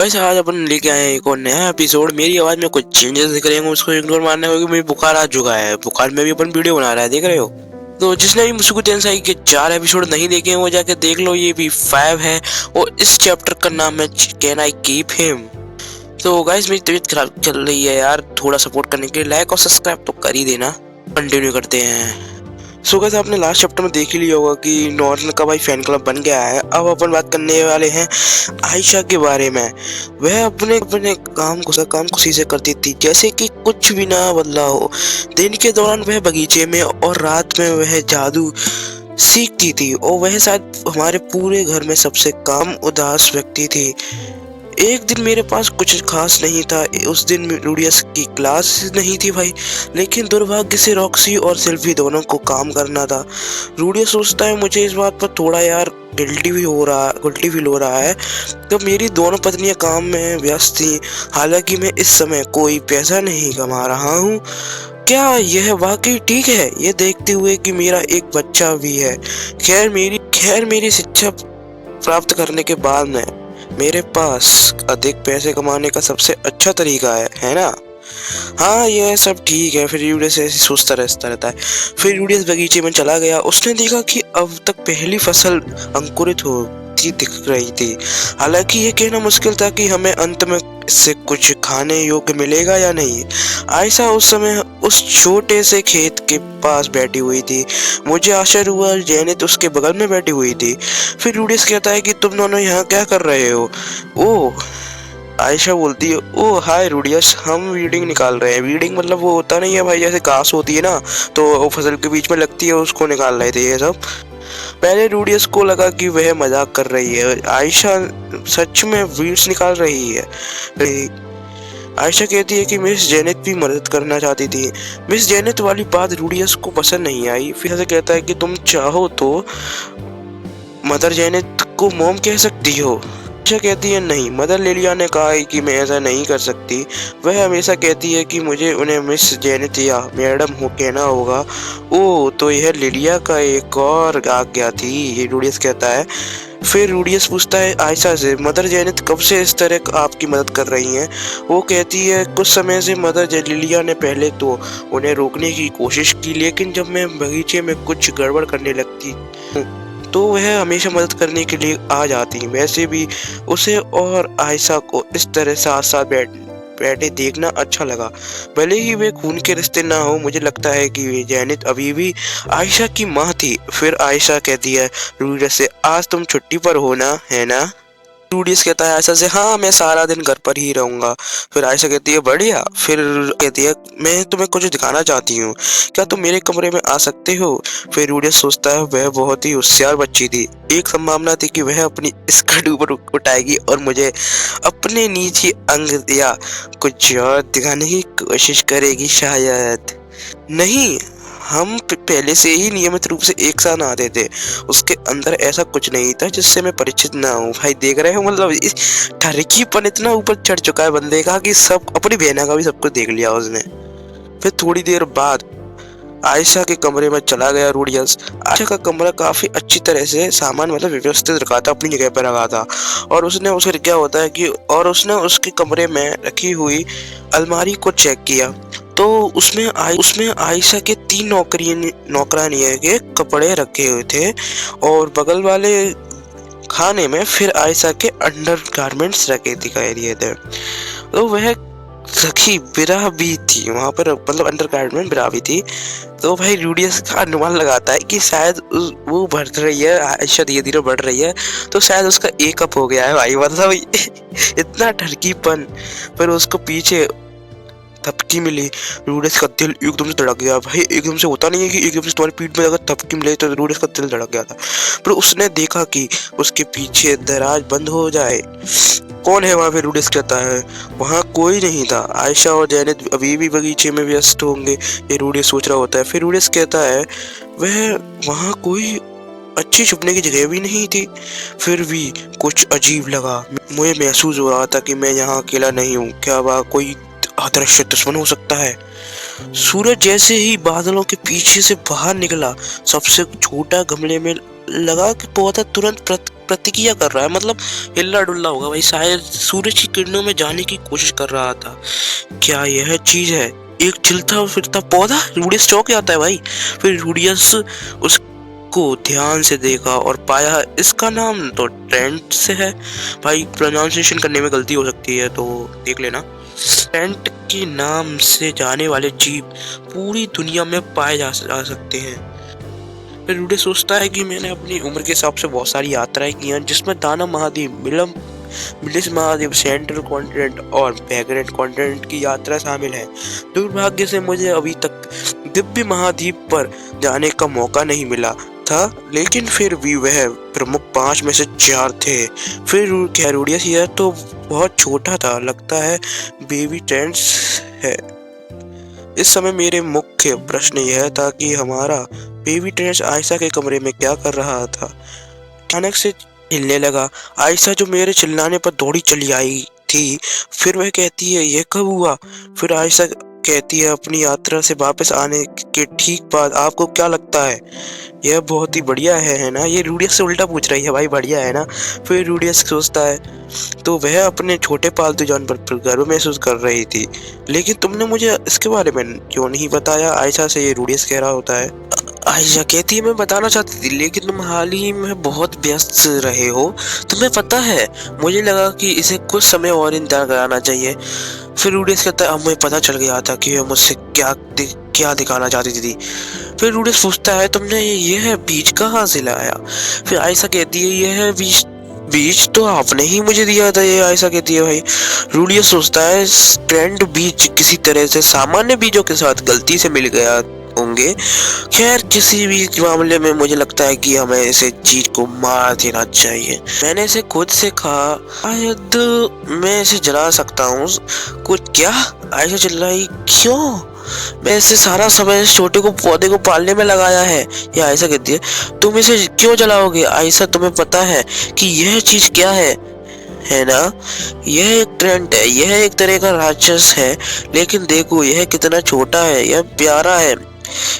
वैसे आज अपन लेके आए हैं एक और नया एपिसोड। मेरी आवाज में कुछ चेंजेस दिख रहे हैं, उसको इग्नोर मारना होगा क्योंकि मेरी बुखार आ चुका है। बुखार में भी अपन वीडियो बना रहा है, देख रहे हो। तो जिसने भी मुझको टेंशन आई कि 4 एपिसोड नहीं देखे हैं वो जाके देख लो, ये भी 5 है और इस चैप्टर का नाम है कैन आई कीप हिम। तो गाइस मेरी तबीयत खराब चल रही है यार, थोड़ा सपोर्ट करने के लिए लाइक और सब्सक्राइब तो कर ही देना। कंटिन्यू करते हैं। सो गाइस आपने लास्ट चैप्टर में देख ही लिया होगा कि नॉर्टन का भाई फैन क्लब बन गया है। अब अपन बात करने वाले हैं आयशा के बारे में। वह अपने अपने काम खुशी से करती थी, जैसे कि कुछ भी ना बदला हो। दिन के दौरान वह बगीचे में और रात में वह जादू सीखती थी और वह शायद हमारे पूरे घर में सबसे कम उदास व्यक्ति थी। एक दिन मेरे पास कुछ खास नहीं था। उस दिन रूडियस की क्लास नहीं थी भाई, लेकिन दुर्भाग्य से रॉक्सी और सिल्वी दोनों को काम करना था। रूडियस सोचता है मुझे इस बात पर थोड़ा यार गिल्टी फील हो रहा है। तो मेरी दोनों पत्नियां काम में व्यस्त थी, हालांकि मैं इस समय कोई पैसा नहीं कमा रहा हूँ। क्या यह वाकई ठीक है, ये देखते हुए कि मेरा एक बच्चा भी है। खैर मेरी शिक्षा प्राप्त करने के बाद में मेरे पास अधिक पैसे कमाने का सबसे अच्छा तरीका है ना। हाँ यह सब ठीक है। फिर यूडियस ऐसे सोचता रहता है। फिर यूडियस बगीचे में चला गया। उसने देखा कि अब तक पहली फसल अंकुरित होती दिख रही थी। हालांकि यह कहना मुश्किल था कि हमें अंत में इससे कुछ खाने योग्य मिलेगा या नहीं। आयशा उस समय उस छोटे से खेत के पास बैठी हुई थी। मुझे आश्चर्य हुआ जेनित उसके बगल में बैठी हुई थी। फिर यूडियस कहता है कि तुम दोनों यहाँ क्या कर रहे हो। ओह, आयशा बोलती है ओह हाय रूडियस, हम वीडिंग निकाल रहे हैं। वीडिंग मतलब वो होता नहीं है भाई, जैसे घास होती है ना तो वो फसल के बीच में लगती है, उसको निकाल रहे थे ये सब। पहले रूडियस को लगा कि वह मजाक कर रही है, आयशा सच में वीड्स निकाल रही है। आयशा कहती है कि मिस जेनित भी मदद करना चाहती थी। मिस जेनित वाली बात रूडियस को पसंद नहीं आई। फिर से कहता है कि तुम चाहो तो मदर जेनित को मॉम कह सकती हो। आयशा कहती है नहीं, मदर लिलिया ने कहा है कि मैं ऐसा नहीं कर सकती। वह हमेशा कहती है कि मुझे उन्हें मिस जेनित या मैडम हो कहना होगा। ओह, तो यह लिलिया का एक और आज्ञा थी, ये रूडियस कहता है। फिर रूडियस पूछता है आयशा से मदर जेनित कब से इस तरह आपकी मदद कर रही हैं। वो कहती है कुछ समय से मदर लिलिया ने पहले तो उन्हें रोकने की कोशिश की, लेकिन जब मैं बगीचे में कुछ गड़बड़ करने लगती तो वह हमेशा मदद करने के लिए आ जाती। वैसे भी उसे और आयशा को इस तरह साथ साथ बैठे देखना अच्छा लगा, भले ही वे खून के रिश्ते ना हो। मुझे लगता है कि जेनित अभी भी आयशा की माँ थी। फिर आयशा कहती है रूडियस से आज तुम छुट्टी पर हो ना, है ना। रूडियस कहता है आयशा से हाँ मैं सारा दिन घर पर ही रहूंगा। फिर आयशा कहती है बढ़िया। फिर कहती है मैं तुम्हें कुछ दिखाना चाहती हूँ, क्या तुम मेरे कमरे में आ सकते हो। फिर रूडियस सोचता है वह बहुत ही होशियार बच्ची थी। एक संभावना थी कि वह अपनी स्कर्ट ऊपर उठाएगी और मुझे अपने नीचे अंग या कुछ और दिखाने की कोशिश करेगी। शायद नहीं, हम पहले से ही नियमित रूप से एक साथ नहाते थे। उसके अंदर ऐसा कुछ नहीं था जिससे मैं परिचित ना हूँ। भाई देख रहे हो, मतलब इस ठरकीपन इतना ऊपर चढ़ चुका है बंदे का कि सब अपनी बहना का भी सब कुछ देख लिया उसने। फिर थोड़ी देर बाद आयशा के कमरे में चला गया रूडियस। आयशा का कमरा काफी अच्छी तरह से सामान मतलब व्यवस्थित रखा था, अपनी जगह पर रखा था। और उसने क्या होता है कि उसने उसके कमरे में रखी हुई अलमारी को चेक किया तो उसमें आयशा के 3 नौकरानियों के कपड़े रखे हुए थे और बगल वाले खाने में फिर आयशा के अंडर गारमेंट्स रखे दिखाई दिए थे। तो वह सखी बिरा भी थी वहां पर, मतलब अंडर गारमेंट बिरा भी थी। तो भाई रूडियस का अनुमान लगाता है कि शायद वो बढ़ रही है, आयशा धीरे धीरे बढ़ रही है, तो शायद उसका एक अप हो गया है भाई, मतलब इतना ठरकीपन। फिर उसको पीछे थपकी मिली। रूडियस का दिल एकदम से धड़क गया भाई। एकदम से होता नहीं है कि एकदम से तुम्हारी पीठ में अगर थपकी मिले तो रूडियस का दिल धड़क गया था। फिर उसने देखा कि उसके पीछे दराज बंद हो जाए। कौन है वहां पे, रूडियस कहता है। वहां कोई नहीं था। आयशा और जेनित अभी भी बगीचे में व्यस्त होंगे, ये रूडियस सोच रहा होता है। फिर रूडियस कहता है वह वहां कोई अच्छी छुपने की जगह भी नहीं थी। फिर भी कुछ अजीब लगा। मुझे महसूस हो रहा था कि मैं यहाँ अकेला नहीं हूँ। क्या वह कोई अदृश्य दुश्मन हो सकता है। सूरज जैसे ही बादलों के पीछे से बाहर निकला, सबसे छोटा गमले में लगा कि पौधा तुरंत प्रतिक्रिया कर रहा है, मतलब हिल्ला डुल्ला होगा भाई, शायद सूरज की किरणों में जाने की कोशिश कर रहा था। क्या यह चीज है? एक चलता फिरता पौधा? रूडियस चौंक जाता है भाई। फिर रूडियस उसको ध्यान से देखा और पाया इसका नाम तो ट्रेंट से है। भाई प्रोनाउंसिएशन करने में गलती हो सकती है तो देख लेना। ट्रेंट के नाम से जाने वाले जीव पूरी दुनिया में पाए जा सकते हैं। फिर रूडियस सोचता है कि मैंने अपनी उम्र के हिसाब से बहुत सारी यात्राएं की हैं, जिसमें दानव महाद्वीप, मिलिस महाद्वीप, सेंट्रल कॉन्टिनेंट और बैकग्रेंट कॉन्टिनेंट की यात्रा शामिल है। दुर्भाग्य से मुझे अभी तक दिव्य महाद्वीप पर जाने का मौका नहीं मिला था, लेकिन फिर भी वह प्रमुख 5 में से 4 थे। फिर रूडियस यह तो बहुत छोटा था, लगता है बेबी ट्रेंट्स है। इस समय मेरे मुख्य प्रश्न यह था कि हमारा बेबी ट्रेंट्स आयशा के कमरे में क्या कर रहा था। अचानक से हिलने लगा। आयशा जो मेरे चिल्लाने पर दौड़ी चली आई थी। फिर वह कहती है यह कब हुआ? फिर आयशा कहती है अपनी यात्रा से वापस आने के ठीक बाद। आपको क्या लगता है? यह बहुत ही बढ़िया है ना? ये रूडियस से उल्टा पूछ रही है भाई, बढ़िया है ना? फिर रूडियस सोचता है तो वह अपने छोटे पालतू जानवर पर गर्व महसूस कर रही थी, लेकिन तुमने मुझे इसके बारे में क्यों नहीं बताया? आयशा से ये रूडियस कह रहा होता है। आयशा कहती है मैं बताना चाहती थी, लेकिन तुम हाल ही में बहुत व्यस्त रहे हो। तुम्हें पता है, मुझे लगा कि इसे कुछ समय और इंतजार कराना चाहिए। फिर रूडियस कहता है अब मुझे पता चल गया था कि वह मुझसे क्या दिखाना चाहती थी। फिर रूडियस पूछता है तुमने यह बीज कहाँ से लाया? फिर आयशा कहती है यह बीज तो आपने ही मुझे दिया था। ये आयशा कहती है भाई। रूडियस सोचता है ट्रेंड बीज किसी तरह से सामान्य बीजों के साथ गलती से मिल गया होंगे। खैर किसी भी मामले में मुझे लगता है कि हमें इसे चीज को मार देना चाहिए। मैंने इसे खुद से कहा, शायद मैं इसे जला सकता हूँ। कुछ क्या? आयशा चिल्लाई। क्यों? मैं इसे सारा समय इस छोटे को पौधे को पालने में लगाया है। ये आयशा कहती है तुम इसे क्यों जलाओगे? आयशा तुम्हें पता है कि यह चीज क्या है ना? यह एक ट्रेंट है, यह एक तरह का राक्षस है, लेकिन देखो यह कितना छोटा है, यह प्यारा है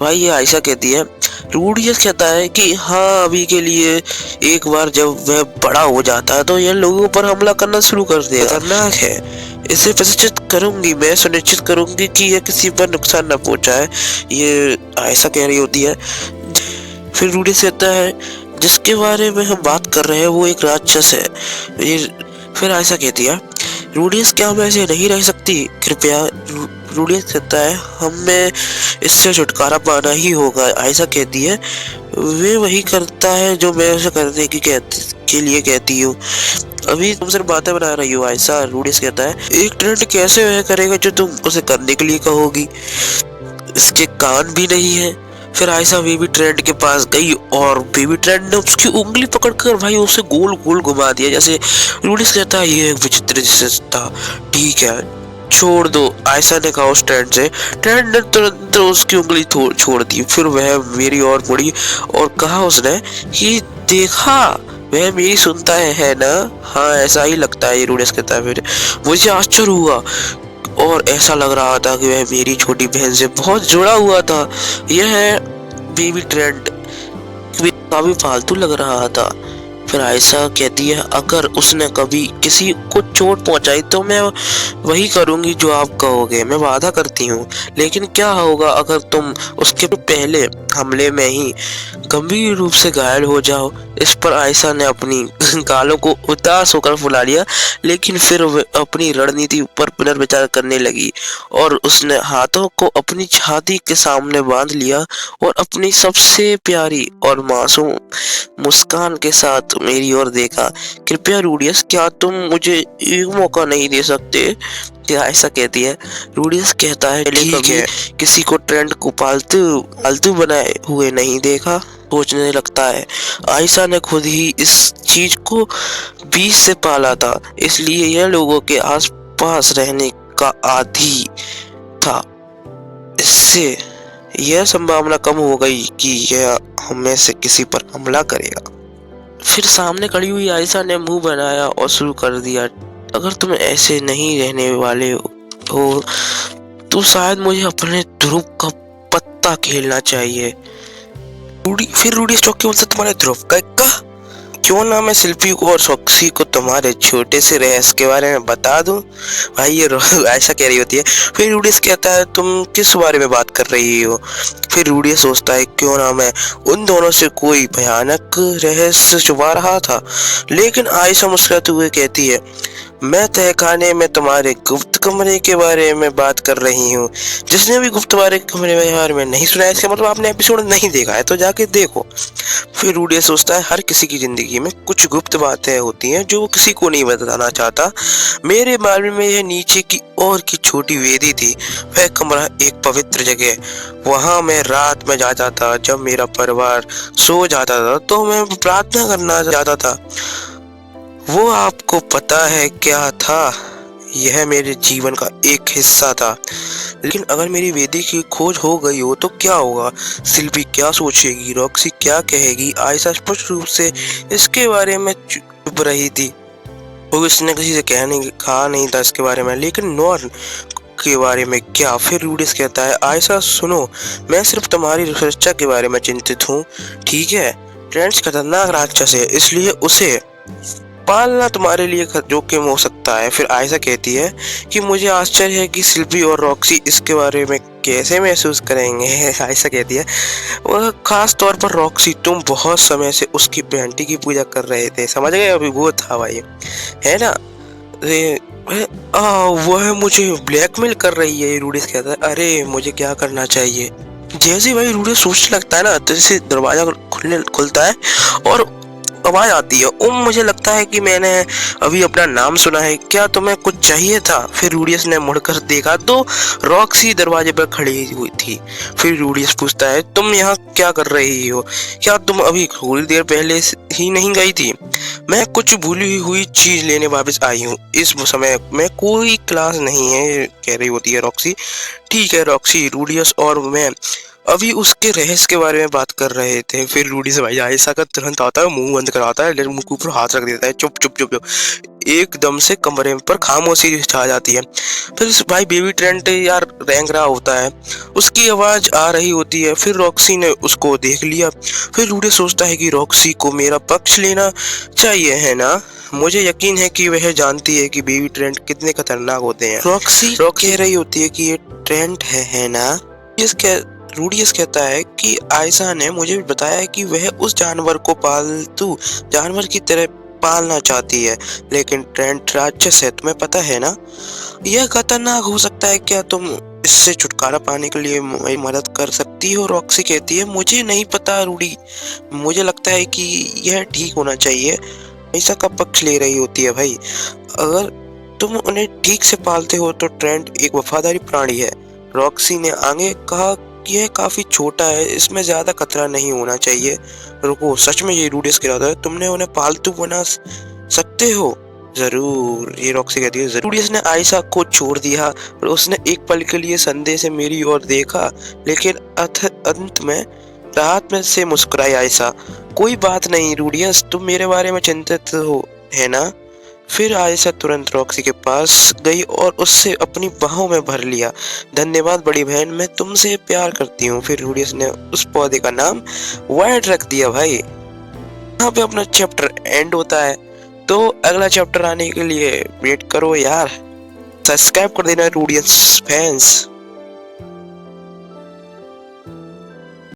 भाई। ये आयशा कहती है। रूडियस कहता है कि हाँ अभी के लिए, एक बार जब वह बड़ा हो जाता है तो यह लोगों पर हमला करना शुरू कर देगा। खतरनाक है, इसे प्रशिक्षित करूंगी, मैं सुनिश्चित करूंगी कि यह किसी पर नुकसान न पहुंचाए। ये आयशा कह रही होती है। फिर रूडियस कहता है जिसके बारे में हम बात कर रहे हैं वो एक राक्षस है। फिर आयशा कहती है रूडियस क्या मैं ऐसे नहीं रह सकती, कृपया? रूडियस कहता है हमें इससे छुटकारा पाना ही होगा। आयशा कहती है वे वही करता है जो मैं उसे करने के लिए कहती हूँ। अभी तुम सिर्फ बातें बना रही हो आयशा। रूडियस कहता है एक ट्रेंड कैसे वह करेगा जो तुम उसे करने के लिए कहोगी? इसके कान भी नहीं है। फिर आयशा बेबी ट्रेंड के पास गई और बेबी ट्रेंड ने उसकी उंगली पकड़कर भाई उसे गोल गोल घुमा दिया। जैसे रूडियस कहता है ये विचित्र था। ठीक है छोड़ दो, आयशा ने कहा उस ट्रेंड से। ट्रेंड ने तुरंत उसकी उंगली छोड़ दी। फिर वह मेरी ओर मुड़ी और कहा उसने कि देखा वह मेरी सुनता है ना? हाँ ऐसा ही लगता है, ये रूडियस कहता है। फिर मुझे आश्चर्य हुआ और ऐसा लग रहा था कि वह मेरी छोटी बहन से बहुत जुड़ा हुआ था। यह है बेबी ट्रेंड, काफी फालतू लग रहा था। फिर आयशा कहती है अगर उसने कभी किसी को चोट पहुंचाई तो मैं वही करूंगी जो आप कहोगे, मैं वादा करती हूँ। लेकिन क्या होगा अगर तुम उसके पहले हमले में ही गंभीर रूप से घायल हो जाओ? इस पर आयशा ने अपनी गालों को उदास होकर फुला लिया, लेकिन फिर अपनी रणनीति पर पुनर्विचार करने लगी और उसने हाथों को अपनी छाती के सामने बांध लिया और अपनी सबसे प्यारी और मासूम मुस्कान के साथ मेरी ओर देखा। कृपया रूडियस क्या तुम मुझे एक मौका नहीं दे सकते? आयशा कहती है। रूडियस कहता है ठीक है, किसी को ट्रेंड को पालतू बनाए हुए नहीं देखा। सोचने लगता है आयशा ने खुद ही इस चीज को बीज से पाला था, इसलिए यह लोगों के आसपास रहने का आदी था। इससे यह संभावना कम हो गई कि यह हमें से किसी पर हमला करेगा। फिर सामने खड़ी हुई आयशा ने मुंह बनाया और शुरू कर दिया, अगर तुम ऐसे नहीं रहने वाले हो तो शायद मुझे अपने ध्रुव का पत्ता खेलना चाहिए। फिर रूडी चौकी बोलता तुम्हारे ध्रुव का क्यों ना मैं शिल्पी को और सॉक्सी को तुम्हारे छोटे से रहस्य के बारे में बता दूं। भाई ये ऐसा कह रही होती है। फिर रूडियस कहता है तुम किस बारे में बात कर रही हो। फिर रूडियस सोचता है क्यों ना मैं उन दोनों से कोई भयानक रहस्य छुपा रहा था। लेकिन आयशा मुस्कुराते हुए कहती है मैं तहखाने में तुम्हारे गुप्त कमरे के बारे में बात कर रही हूँ। जिसने भी गुप्त कमरे के बारे में नहीं सुना है इसका मतलब आपने एपिसोड नहीं देखा है, तो जाके देखो। फिर रूडियस सोचता है हर किसी की जिंदगी में कुछ गुप्त बातें होती हैं जो वो किसी को नहीं बताना चाहता। मेरे बारे में यह नीचे की ओर की छोटी वेदी थी। वह कमरा एक पवित्र जगह। वहां मैं रात में जाता था जब मेरा परिवार सो जाता था, तो मैं प्रार्थना करना चाहता था। वो आपको पता है क्या था, यह मेरे जीवन का एक हिस्सा था। लेकिन अगर मेरी वेदी की खोज हो गई हो तो क्या होगा? शिल्पी क्या सोचेगी, रॉक्सी क्या कहेगी? आयशा स्पष्ट रूप से इसके बारे में चुप रही थी। वो इसने किसी से कहा नहीं था इसके बारे में। लेकिन नॉर्न के बारे में क्या? फिर रूडिस कहता है आयशा सुनो, मैं सिर्फ तुम्हारी सुरक्षा के बारे में चिंतित हूँ, ठीक है? ट्रेंच खतरनाक राक्षस है, इसलिए उसे पालना तुम्हारे लिए जोखिम हो सकता है। फिर आयशा कहती है कि मुझे आश्चर्य है कि शिल्पी और रॉक्सी इसके बारे में कैसे महसूस करेंगे। आयशा कहती है वह खास तौर पर रॉक्सी, तुम बहुत समय से उसकी बेंटी की पूजा कर रहे थे, समझ गए? अभी वो था भाई, है ना? वह मुझे ब्लैकमेल कर रही है। रूडिस कहता है अरे मुझे क्या करना चाहिए? जैसे भाई रूडिस सोचने लगता है ना, तो जैसे दरवाजा खुलता है और आवाज आती है। मुझे लगता है कि मैंने अभी अपना नाम सुना है, क्या तुम्हें कुछ चाहिए था? फिर रूडियस ने मुड़कर देखा तो रॉक्सी दरवाजे पर खड़ी हुई थी। फिर रूडियस पूछता है तुम यहाँ क्या कर रही हो? क्या तुम अभी थोड़ी देर पहले ही नहीं गई थी? मैं कुछ भूली हुई चीज लेने वापस आई हूँ, इस समय में कोई क्लास नहीं है, कह रही होती है रॉक्सी। ठीक है रॉक्सी, रूडियस और मैं अभी उसके रहस्य के बारे में बात कर रहे थे। फिर रूडी से भाई आयशा का तुरंत आता है, मुंह बंद कराता है, मुंह के ऊपर हाथ रख देता है, चुप चुप चुप चुप। एकदम से कमरे पर खामोशी छा जाती है। फिर भाई बेबी ट्रेंट यार रेंग रहा होता है, उसकी आवाज आ रही होती है। फिर रॉक्सी ने उसको देख लिया। फिर रूडी सोचता है कि रॉक्सी को मेरा पक्ष लेना चाहिए, है ना? मुझे यकीन है कि वह जानती है कि बेबी ट्रेंट कितने खतरनाक होते हैं। रॉक्सी कह रही होती है कि ये ट्रेंट है ना? रूडियस कहता है कि आयशा ने मुझे बताया कि वह उस जानवर को पालतू जानवर की तरह पालना चाहती है, लेकिन ट्रेंट राक्षस है, तुम्हें पता है ना? यह खतरनाक हो सकता है, क्या तुम इससे छुटकारा पाने के लिए मेरी मदद कर सकती हो? रॉक्सी कहती है मुझे नहीं पता रूडी, मुझे लगता है कि यह ठीक होना चाहिए। आयशा का पक्ष ले रही होती है भाई, अगर तुम उन्हें ठीक से पालते हो तो ट्रेंट एक वफादारी प्राणी है। रॉक्सी ने आगे कहा कि यह काफी छोटा है, इसमें ज्यादा खतरा नहीं होना चाहिए। रुको, सच में ये रूडियस कह रहा था, तुमने उन्हें पालतू बना सकते हो? जरूर, ये रॉक्सी कहती है। रूडियस ने आयशा को छोड़ दिया और उसने एक पल के लिए संदेह से मेरी ओर देखा, लेकिन अंत में राहत में से मुस्कुराई आयशा। कोई बात नहीं रूडियस, तुम मेरे बारे में चिंतित हो, है ना? फिर आयशा तुरंत रॉक्सी के पास गई और उससे अपनी बाहों में भर लिया। धन्यवाद बड़ी बहन, मैं तुमसे प्यार करती हूँ। फिर रूडियस ने उस पौधे का नाम वाइट रख दिया। भाई यहाँ पे अपना चैप्टर एंड होता है, तो अगला चैप्टर आने के लिए वेट करो यार, सब्सक्राइब कर देना रूडियस फैंस।